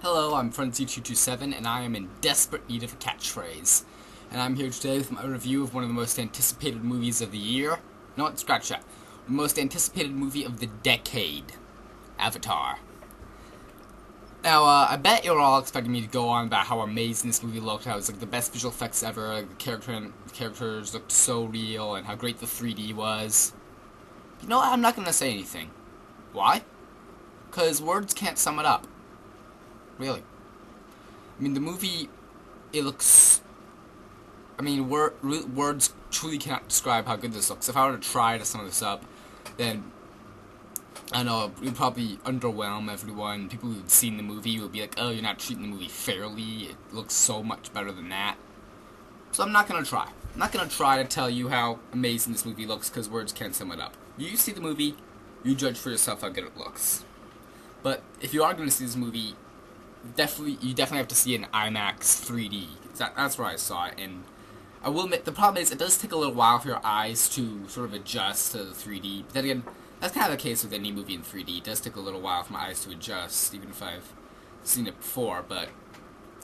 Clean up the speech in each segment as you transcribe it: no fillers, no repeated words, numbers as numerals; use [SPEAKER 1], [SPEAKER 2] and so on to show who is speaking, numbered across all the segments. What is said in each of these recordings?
[SPEAKER 1] Hello, I'm Frenzy227, and I am in desperate need of a catchphrase. And I'm here today with my review of one of the most anticipated movies of the year. No, scratch that. The most anticipated movie of the decade. Avatar. Now, I bet you're all expecting me to go on about how amazing this movie looked, how it was like the best visual effects ever, like, the characters looked so real, and how great the 3D was. You know what? I'm not gonna say anything. Why? Because words can't sum it up. Really. I mean, the movie, it looks... I mean, words truly cannot describe how good this looks. If I were to try to sum this up, then, I know, it would probably underwhelm everyone. People who've seen the movie would be like, oh, you're not treating the movie fairly. It looks so much better than that. So I'm not going to try. I'm not going to try to tell you how amazing this movie looks, because words can't sum it up. You see the movie, you judge for yourself how good it looks. But if you are going to see this movie, you definitely have to see it in IMAX 3D. That's where I saw it, and I will admit, the problem is, it does take a little while for your eyes to sort of adjust to the 3D. But then again, that's kind of the case with any movie in 3D. It does take a little while for my eyes to adjust, even if I've seen it before, but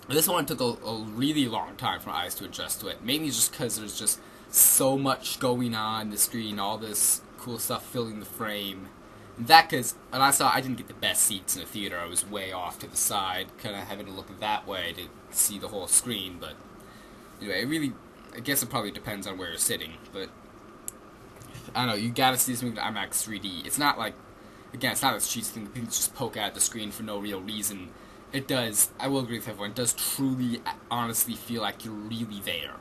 [SPEAKER 1] this one took a really long time for my eyes to adjust to it, mainly just because there's just so much going on the screen, all this cool stuff filling the frame. That, because, and I didn't get the best seats in the theater. I was way off to the side, kind of having to look that way to see the whole screen, but anyway, I guess it probably depends on where you're sitting, but I don't know, you gotta see this movie in IMAX 3D. It's not like, again, it's not a cheap thing, people just poke at the screen for no real reason. It does, I will agree with everyone, it does truly, honestly feel like you're really there.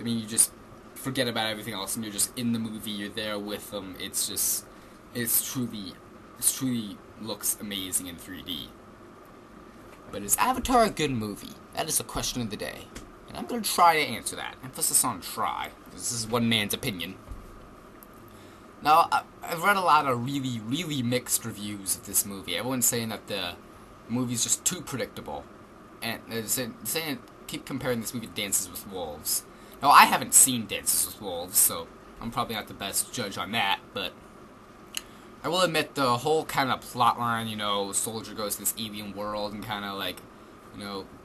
[SPEAKER 1] I mean, you just forget about everything else, and you're just in the movie, you're there with them, it truly looks amazing in 3D. But is Avatar a good movie? That is the question of the day. And I'm going to try to answer that. Emphasis on try. This is one man's opinion. Now, I've read a lot of really, really mixed reviews of this movie. Everyone's saying that the movie's just too predictable. And they're saying, keep comparing this movie to Dances with Wolves. Now, I haven't seen Dances with Wolves, so I'm probably not the best judge on that, but I will admit the whole kind of plotline, soldier goes to this alien world and kind of like,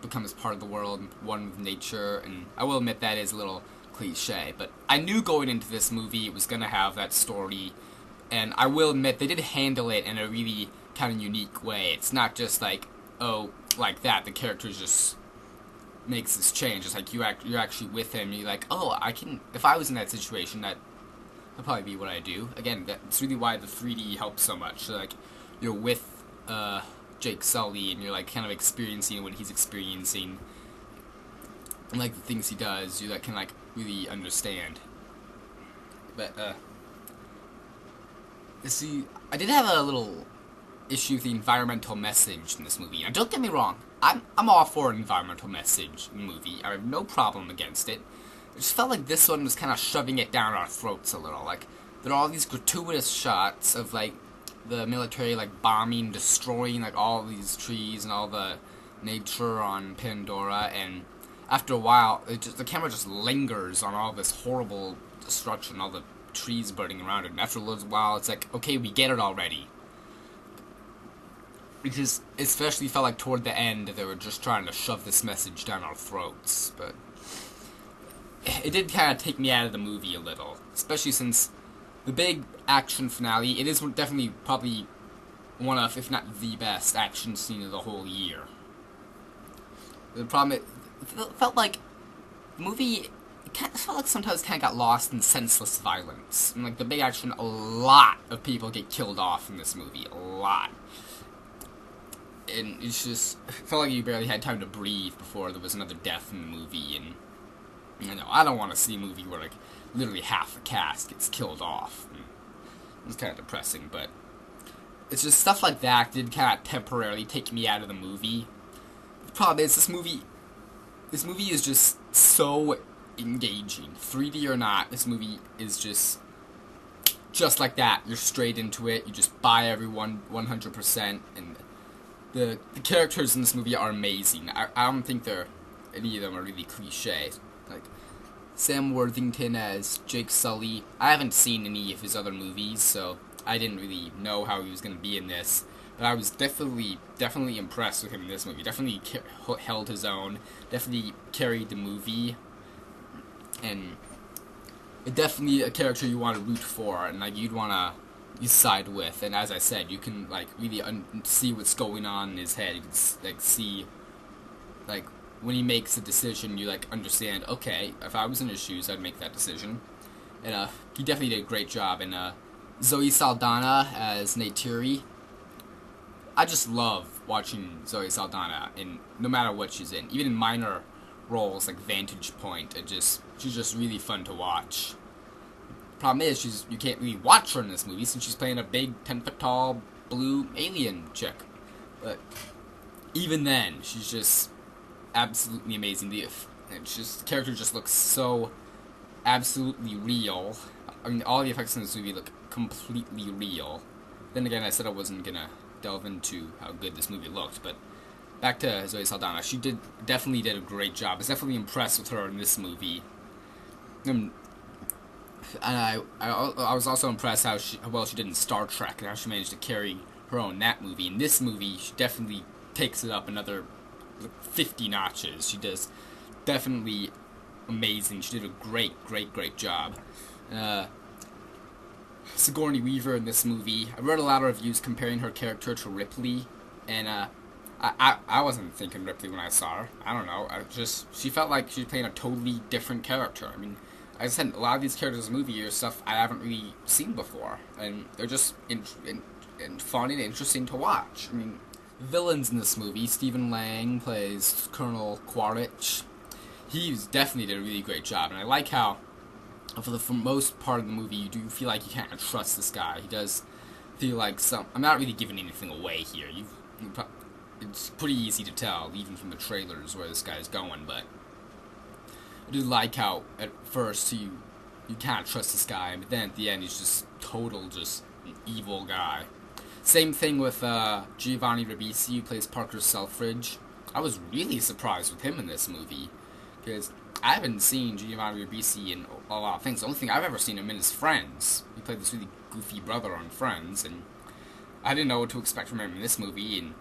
[SPEAKER 1] becomes part of the world, one with nature, and I will admit that is a little cliche, but I knew going into this movie it was going to have that story, and I will admit they did handle it in a really kind of unique way. It's not just like, oh, like that, the character just makes this change. It's like you're actually with him, and you're like, oh, if I was in that situation, that'd probably be what I do. Again, that's really why the 3D helps so much. So, like, you're with Jake Sully, and you're like kind of experiencing what he's experiencing, and like the things he does, you can like really understand. But see, I did have a little issue with the environmental message in this movie. Now, don't get me wrong, I'm all for an environmental message in the movie. I have no problem against it. It just felt like this one was kind of shoving it down our throats a little. Like, there are all these gratuitous shots of, like, the military, like, bombing, destroying, like, all these trees and all the nature on Pandora, and after a while, the camera just lingers on all this horrible destruction, all the trees burning around it, and after a little while, it's like, okay, we get it already. It just especially felt like toward the end, they were just trying to shove this message down our throats, but it did kind of take me out of the movie a little, especially since the big action finale, it is definitely probably one of, if not the best action scene of the whole year. The problem, it felt like the movie, felt like sometimes kind of got lost in senseless violence. And like the big action, a lot of people get killed off in this movie, a lot. And it felt like you barely had time to breathe before there was another death in the movie, and I don't want to see a movie where, like, literally half the cast gets killed off. It's kind of depressing, but it's just stuff like that did kind of temporarily take me out of the movie. The problem is, this movie is just so engaging. 3D or not, this movie is just like that. You're straight into it. You just buy everyone 100%, and the characters in this movie are amazing. I don't think any of them are really cliche. Like, Sam Worthington as Jake Sully. I haven't seen any of his other movies, so I didn't really know how he was going to be in this. but I was definitely impressed with him in this movie. Definitely held his own. Definitely carried the movie, and definitely a character you want to root for, and like you'd want to you side with. And as I said, you can like really see what's going on in his head. You can like see like when he makes a decision, you like understand. Okay, if I was in his shoes, I'd make that decision. And he definitely did a great job. And Zoe Saldana as Neytiri. I just love watching Zoe Saldana in no matter what she's in, even in minor roles like Vantage Point. She's just really fun to watch. Problem is, you can't really watch her in this movie since she's playing a big 10-foot tall blue alien chick. But even then, she's just absolutely amazing. The character just looks so absolutely real. I mean, all the effects in this movie look completely real. Then again, I said I wasn't gonna delve into how good this movie looked, but back to Zoe Saldana. She definitely did a great job. I was definitely impressed with her in this movie. And I was also impressed how well she did in Star Trek and how she managed to carry her own in that movie. In this movie, she definitely takes it up another 50 notches. She does definitely amazing. She did a great job. Sigourney Weaver in this movie. I read a lot of reviews comparing her character to Ripley, and I wasn't thinking Ripley when I saw her. I don't know. She felt like she was playing a totally different character. I mean, I said a lot of these characters in the movie are stuff I haven't really seen before, and they're just fun and interesting to watch. I mean, villains in this movie. Stephen Lang plays Colonel Quaritch. He's definitely did a really great job, and I like how, for the most part of the movie, you do feel like you can't trust this guy. He does feel like I'm not really giving anything away here. It's pretty easy to tell, even from the trailers, where this guy's going, but I do like how, at first, you can't trust this guy, but then at the end, he's just just an evil guy. Same thing with Giovanni Ribisi, who plays Parker Selfridge. I was really surprised with him in this movie, because I haven't seen Giovanni Ribisi in a lot of things. The only thing I've ever seen him in is Friends. He played this really goofy brother on Friends, and I didn't know what to expect from him in this movie, and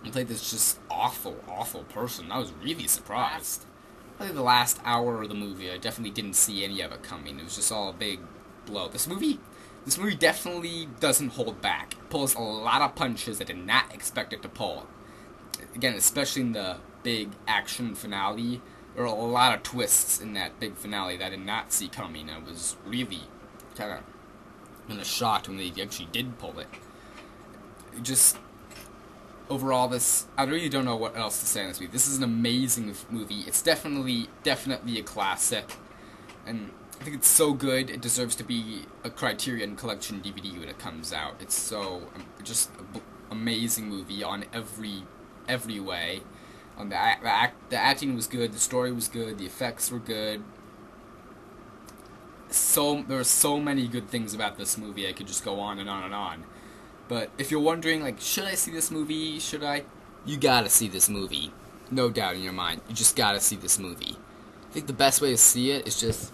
[SPEAKER 1] he played this just awful person. I was really surprised. Probably the last hour of the movie, I definitely didn't see any of it coming. It was just all a big blow. This movie definitely doesn't hold back. It pulls a lot of punches I did not expect it to pull. Again, especially in the big action finale. There were a lot of twists in that big finale that I did not see coming. I was really kind of in a shock when they actually did pull it. Overall, I really don't know what else to say on this movie. This is an amazing movie. It's definitely a classic, and I think it's so good it deserves to be a Criterion Collection DVD when it comes out. It's so just an amazing movie on every way. The acting was good, the story was good, the effects were good. There are so many good things about this movie. I could just go on and on and on. But if you're wondering, like, should I see this movie? You gotta see this movie. No doubt in your mind. You just gotta see this movie. I think the best way to see it is just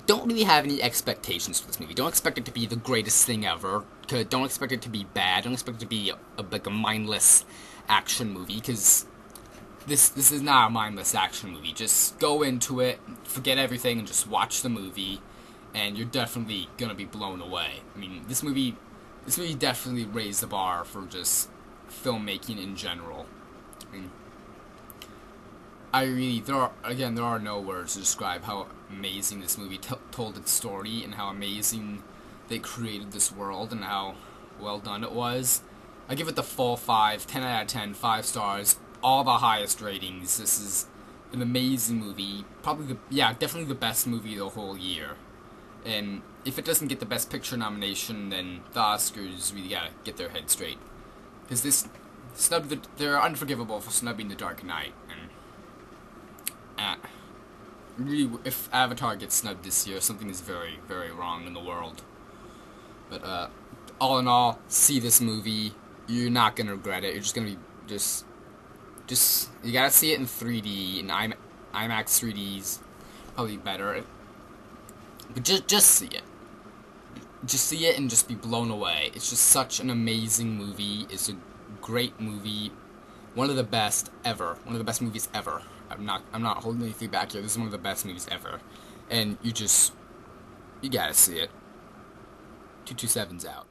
[SPEAKER 1] don't really have any expectations for this movie. Don't expect it to be the greatest thing ever. Don't expect it to be bad. Don't expect it to be a mindless action movie, because this is not a mindless action movie. Just go into it, forget everything, and just watch the movie, and you're definitely gonna be blown away. I mean, this movie definitely raised the bar for just filmmaking in general. I mean, there are no words to describe how amazing this movie told its story, and how amazing they created this world, and how well done it was. I give it the full 5, 10 out of 10, 5 stars, all the highest ratings. This is an amazing movie. Definitely the best movie of the whole year. And if it doesn't get the Best Picture nomination, then the Oscars really gotta get their head straight. Because they're unforgivable for snubbing The Dark Knight. And really, if Avatar gets snubbed this year, something is very, very wrong in the world. But all in all, see this movie. You're not gonna regret it. You're just gonna be you gotta see it in 3D, in IMAX 3D's probably better. But just see it. just see it and just be blown away. It's just such an amazing movie. It's a great movie. One of the best ever. One of the best movies ever. I'm not holding anything back here. This is one of the best movies ever. And you gotta see it. 227's out.